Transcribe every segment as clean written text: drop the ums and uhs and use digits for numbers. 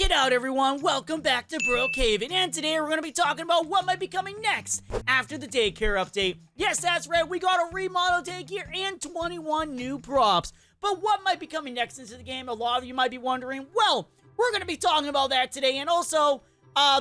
Check it out, everyone. Welcome back to Brookhaven, and today we're going to be talking about what might be coming next after the Daycare update. Yes, that's right, we got a remodel Daycare and 21 new props. But what might be coming next into the game? A lot of you might be wondering. Well, we're going to be talking about that today, and also,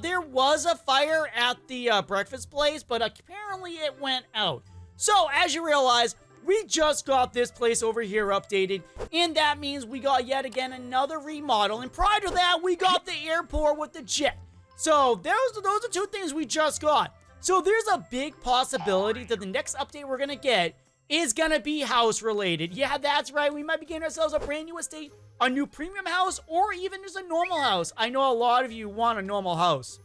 there was a fire at the breakfast place, but apparently it went out. So, as you realize, we just got this place over here updated, and that means we got yet again another remodel, and prior to that, we got the airport with the jet. So, those are two things we just got. So, there's a big possibility that the next update we're gonna get is gonna be house related. Yeah, that's right, we might be getting ourselves a brand new estate, a new premium house, or even just a normal house. I know a lot of you want a normal house.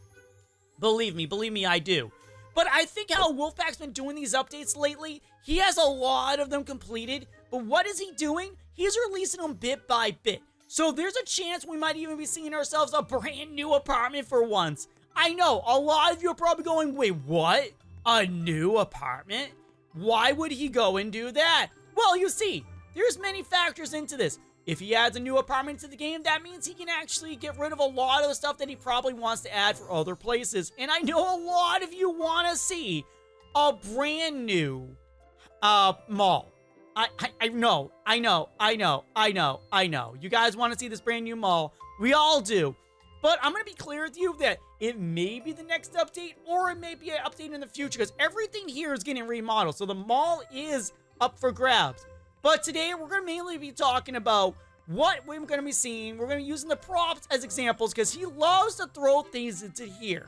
Believe me, I do. But I think how Wolfpaq's been doing these updates lately, he has a lot of them completed, but what is he doing? He's releasing them bit by bit. So there's a chance we might even be seeing ourselves a brand new apartment for once. I know, a lot of you are probably going, wait, what? A new apartment? Why would he go and do that? Well, you see, there's many factors into this. If he adds a new apartment to the game, that means he can actually get rid of a lot of the stuff that he probably wants to add for other places. And I know a lot of you want to see a brand new mall. I know. You guys want to see this brand new mall. We all do. But I'm going to be clear with you that it may be the next update or it may be an update in the future because everything here is getting remodeled. So the mall is up for grabs. But today, we're going to mainly be talking about what we're going to be seeing. We're going to be using the props as examples because he loves to throw things into here.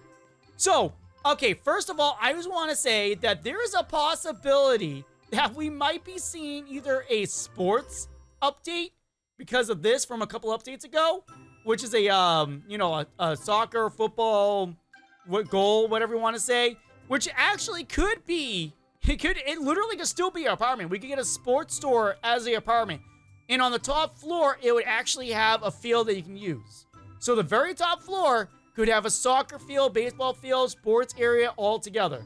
So, okay, first of all, I just want to say that there is a possibility that we might be seeing either a sports update because of this from a couple updates ago, which is a soccer, football, goal, whatever you want to say, which actually could be... It literally could still be an apartment. We could get a sports store as the apartment. And on the top floor, it would actually have a field that you can use. So the very top floor could have a soccer field, baseball field, sports area all together.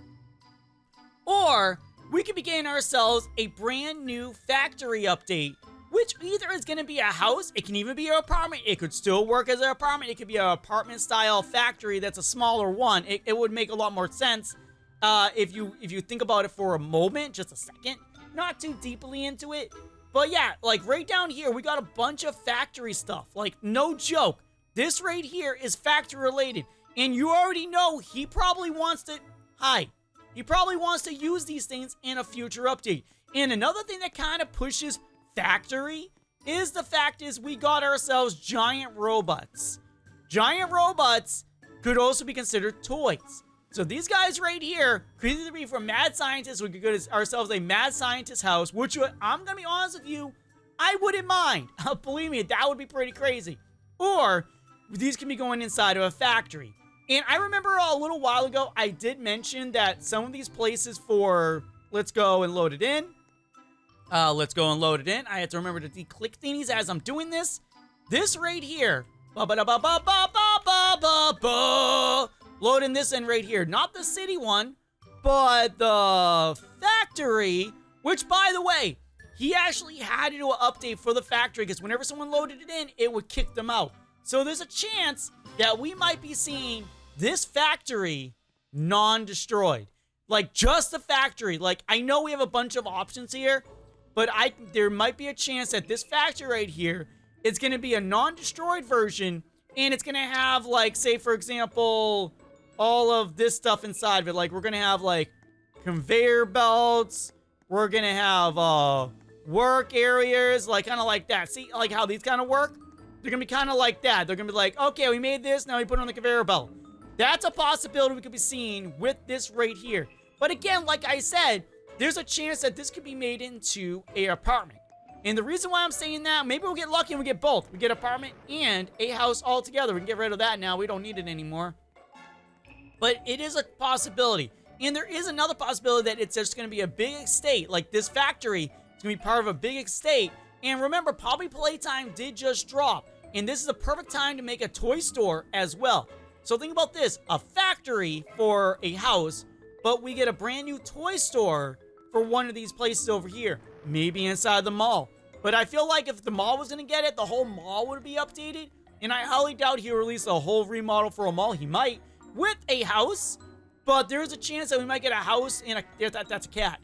Or we could be getting ourselves a brand new factory update, which either is going to be a house, it can even be an apartment, it could still work as an apartment, it could be an apartment style factory that's a smaller one. It would make a lot more sense. If you think about it for a moment, just a second, not too deeply into it. But yeah, like right down here, we got a bunch of factory stuff. Like, no joke. This right here is factory related. And you already know he probably wants to... He probably wants to use these things in a future update. And another thing that kind of pushes factory is the fact is we got ourselves giant robots. Giant robots could also be considered toys. So these guys right here could either be from mad scientists. We could get ourselves a mad scientist house, which I'm going to be honest with you, I wouldn't mind. Believe me, that would be pretty crazy. Or these can be going inside of a factory. And I remember a little while ago, I did mention that some of these places for let's go and load it in. I had to remember to declick thingies as I'm doing this. This right here. Loading this in right here. Not the city one, but the factory, which, by the way, he actually had to do an update for the factory because whenever someone loaded it in, it would kick them out. So there's a chance that we might be seeing this factory non-destroyed. Like, just the factory. Like, I know we have a bunch of options here, but there might be a chance that this factory right here is going to be a non-destroyed version, and it's going to have, like, say, for example... all of this stuff inside of it. Like, we're gonna have, like, conveyor belts. We're gonna have, work areas. Like, kind of like that. See, like, how these kind of work? They're gonna be kind of like that. They're gonna be like, okay, we made this. Now we put it on the conveyor belt. That's a possibility we could be seeing with this right here. But again, like I said, there's a chance that this could be made into a apartment. And the reason why I'm saying that, maybe we'll get lucky and we get both. We get apartment and a house all together. We can get rid of that now. We don't need it anymore. But it is a possibility. And there is another possibility that it's just going to be a big estate. Like this factory is going to be part of a big estate. And remember, Poppy Playtime did just drop. And this is the perfect time to make a toy store as well. So think about this. A factory for a house. But we get a brand new toy store for one of these places over here. Maybe inside the mall. But I feel like if the mall was going to get it, the whole mall would be updated. And I highly doubt he'll release a whole remodel for a mall. He might with a house, but there's a chance that we might get a house and that's a cat.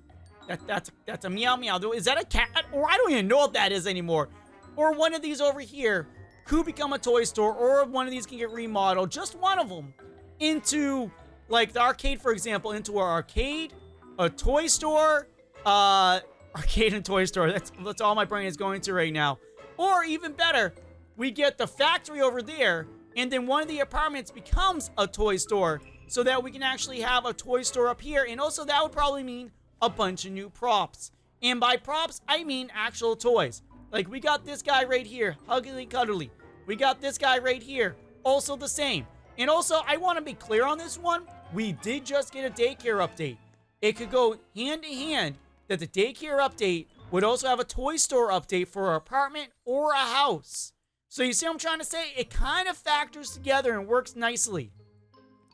That's a meow meow. Is that a cat? Or I don't even know what that is anymore. Or one of these over here could become a toy store, or one of these can get remodeled, just one of them, into like the arcade, for example, into our arcade, a toy store, arcade and toy store. That's all my brain is going to right now. Or even better, we get the factory over there, and then one of the apartments becomes a toy store, so that we can actually have a toy store up here. And also that would probably mean a bunch of new props. And by props, I mean actual toys. Like, we got this guy right here, Huggly Cuddly. We got this guy right here, also the same. And also, I want to be clear on this one. We did just get a daycare update. It could go hand in hand that the daycare update would also have a toy store update for an apartment or a house. So you see what I'm trying to say? It kind of factors together and works nicely.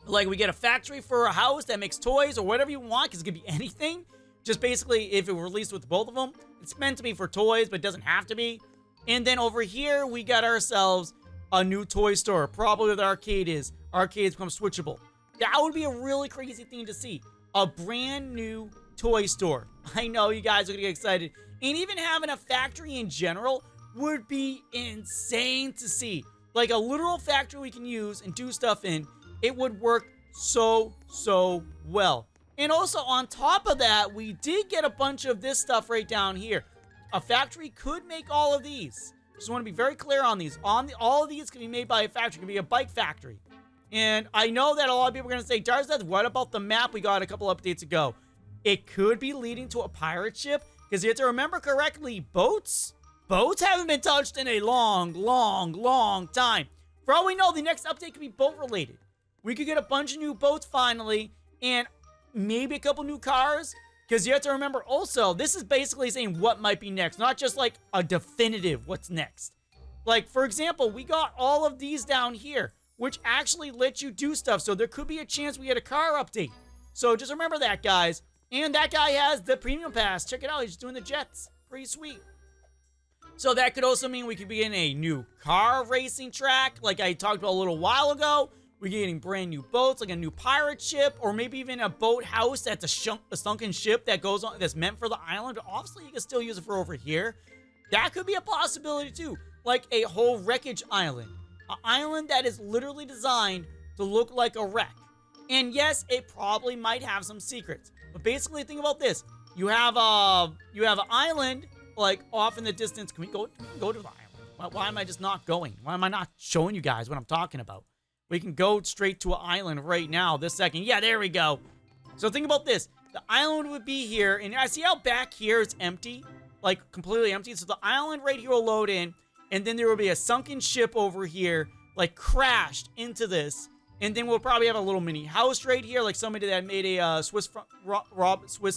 Like, we get a factory for a house that makes toys or whatever you want, because it could be anything. Just basically, if it were released with both of them, it's meant to be for toys, but it doesn't have to be. And then over here, we got ourselves a new toy store, probably where the arcade is. Arcades become switchable. That would be a really crazy thing to see. A brand new toy store. I know you guys are gonna get excited. And even having a factory in general would be insane to see. Like a literal factory we can use and do stuff in. It would work so well. And also on top of that, we did get a bunch of this stuff right down here. A factory could make all of these. Just want to be very clear on these. All of these can be made by a factory. It can be a bike factory. And I know that a lot of people are going to say, Darzeth, what about the map we got a couple updates ago? It could be leading to a pirate ship. Because you have to remember correctly, boats haven't been touched in a long time. For all we know, the next update could be boat related. We could get a bunch of new boats finally. And maybe a couple new cars. Because you have to remember also, this is basically saying what might be next. Not just like a definitive what's next. Like, for example, we got all of these down here, which actually let you do stuff. So there could be a chance we get a car update. So just remember that, guys. And that guy has the premium pass. Check it out. He's doing the jets. Pretty sweet. So that could also mean we could be getting a new car racing track, like I talked about a little while ago. We're getting brand new boats, like a new pirate ship, or maybe even a boat house that's a sunken ship that goes on, that's meant for the island. But obviously, you can still use it for over here. That could be a possibility too, like a whole wreckage island, an island that is literally designed to look like a wreck. And yes, it probably might have some secrets. But basically, think about this: you have an island like off in the distance. Can we go to the island? Why am I just not going? Why am I not showing you guys what I'm talking about? We can go straight to an island right now, this second. Yeah, there we go. So think about this. The island would be here, and I see how back here it's empty, like completely empty. So the island right here will load in, and then there will be a sunken ship over here, like crashed into this. And then we'll probably have a little mini house right here, like somebody that made a Swiss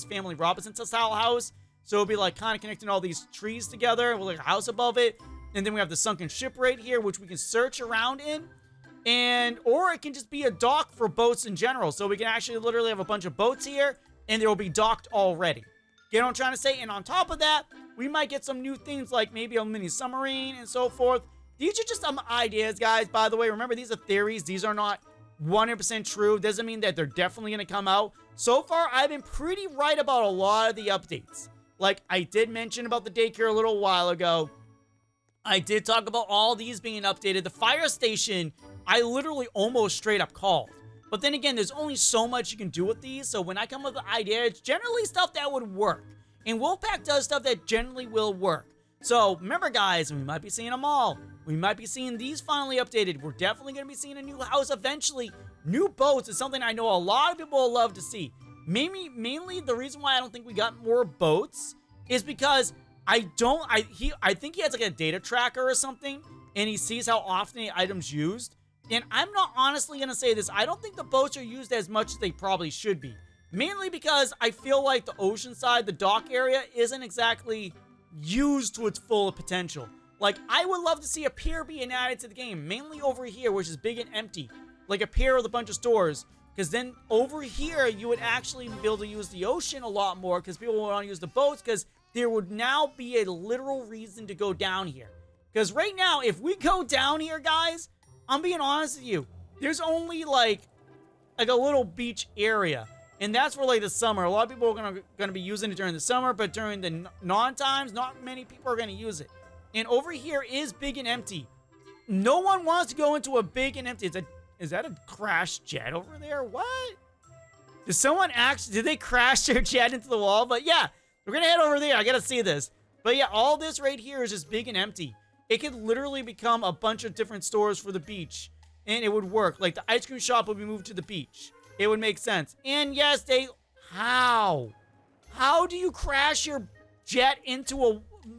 Family Robinson style house. So it'll be like kind of connecting all these trees together with like a house above it. And then we have the sunken ship right here, which we can search around in. Or it can just be a dock for boats in general. So we can actually literally have a bunch of boats here, and they will be docked already. Get what I'm trying to say? And on top of that, we might get some new things like maybe a mini submarine and so forth. These are just some ideas, guys. By the way, remember, these are theories. These are not 100% true. Doesn't mean that they're definitely going to come out. So far, I've been pretty right about a lot of the updates. Like, I did mention about the daycare a little while ago. I did talk about all these being updated. The fire station, I literally almost straight up called. But then again, there's only so much you can do with these. So when I come up with an idea, it's generally stuff that would work. And Wolfpaq does stuff that generally will work. So remember, guys, we might be seeing them all. We might be seeing these finally updated. We're definitely going to be seeing a new house eventually. New boats is something I know a lot of people will love to see. Mainly the reason why I don't think we got more boats is because I think he has like a data tracker or something, and he sees how often the item's used. And I'm not honestly going to say this. I don't think the boats are used as much as they probably should be. Mainly because I feel like the ocean side, the dock area, isn't exactly used to its full potential. Like, I would love to see a pier being added to the game, mainly over here, which is big and empty. Like a pier with a bunch of stores. Because then over here, you would actually be able to use the ocean a lot more, because people would want to use the boats, because there would now be a literal reason to go down here. Because right now, if we go down here, guys, I'm being honest with you, there's only like a little beach area. And that's for like the summer. A lot of people are gonna be using it during the summer, but during the non-times, not many people are gonna use it. And over here is big and empty. No one wants to go into a big and empty. Is that a crashed jet over there? What? Did they crash their jet into the wall? But yeah, we're gonna head over there. I gotta see this. But yeah, all this right here is just big and empty. It could literally become a bunch of different stores for the beach. And it would work. Like the ice cream shop would be moved to the beach. It would make sense. And yes, how? How do you crash your jet into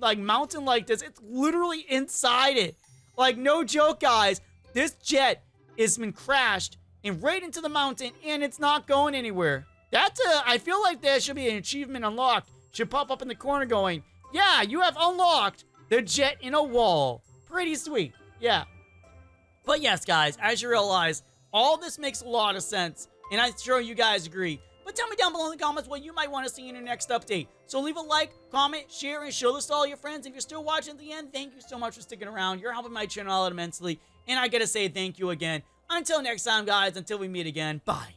a mountain like this? It's literally inside it. Like, no joke, guys. This jet has been crashed and right into the mountain, and it's not going anywhere. I feel like there should be an achievement unlocked. Should pop up in the corner going, yeah, you have unlocked the jet in a wall. Pretty sweet. Yeah. But yes, guys, as you realize, all this makes a lot of sense, and I'm sure you guys agree. But tell me down below in the comments what you might want to see in your next update. So leave a like, comment, share, and show this to all your friends. If you're still watching at the end, thank you so much for sticking around. You're helping my channel out immensely, and I gotta say thank you again. Until next time, guys, until we meet again, bye.